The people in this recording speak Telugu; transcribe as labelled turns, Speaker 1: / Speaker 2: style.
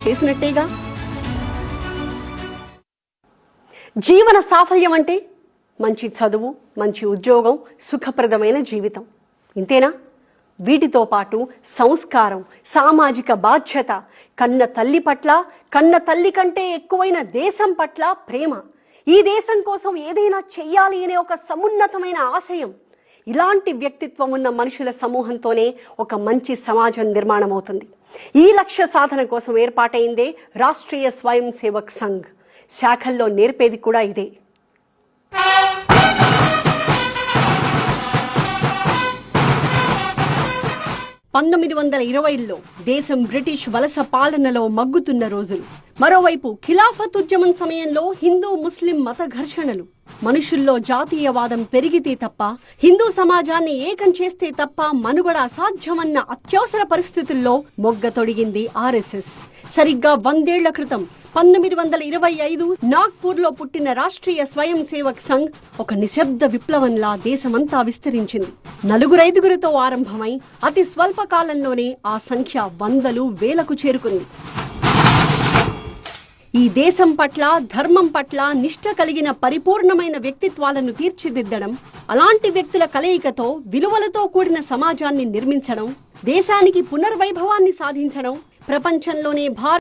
Speaker 1: చేసినట్టేగా. జీవన సాఫల్యం అంటే మంచి చదువు, మంచి ఉద్యోగం, సుఖప్రదమైన జీవితం, ఇంతేనా? వీటితో పాటు సంస్కారం, సామాజిక బాధ్యత, కన్న తల్లి పట్ల, కన్న తల్లి కంటే ఎక్కువైన దేశం పట్ల ప్రేమ, ఈ దేశం కోసం ఏదైనా చెయ్యాలి అనే ఒక సమున్నతమైన ఆశయం, ఇలాంటి వ్యక్తిత్వం ఉన్న మనుషుల సమూహంతోనే ఒక మంచి సమాజం నిర్మాణం అవుతుంది. ఈ లక్ష్య సాధన కోసం ఏర్పాటైందే రాష్ట్రీయ స్వయం సేవక్ సంఘ్. శాఖల్లో నేర్పేది కూడా ఇదే. 1920లో దేశం బ్రిటిష్ వలస పాలనలో మగ్గుతున్న రోజులు. మరోవైపు ఖిలాఫత్ ఉద్యమం సమయంలో హిందూ ముస్లిం మత ఘర్షణలు. మనుషుల్లో జాతీయవాదం పెరిగితే తప్ప, హిందూ సమాజాన్ని ఏకం చేస్తే తప్ప మనుగడ అసాధ్యమన్న అత్యవసర పరిస్థితుల్లో మొగ్గ తొడిగింది ఆర్ఎస్ఎస్. సరిగ్గా 100 ఏళ్ల క్రితం 1925 నాగ్పూర్లో పుట్టిన రాష్ట్రీయ స్వయం సేవక్ సంఘ్ ఒక నిశ్శబ్ద విప్లవంలా దేశమంతా విస్తరించింది. 4-5గురితో ఆరంభమై అతి స్వల్ప కాలంలోనే ఆ సంఖ్య వందలు వేలకు చేరుకుంది. ఈ దేశం పట్ల, ధర్మం పట్ల నిష్ఠ కలిగిన పరిపూర్ణమైన వ్యక్తిత్వాలను తీర్చిదిద్దడం, అలాంటి వ్యక్తుల కలయికతో విలువలతో కూడిన సమాజాన్ని నిర్మించడం, దేశానికి పునర్వైభవాన్ని సాధించడం, ప్రపంచంలోనే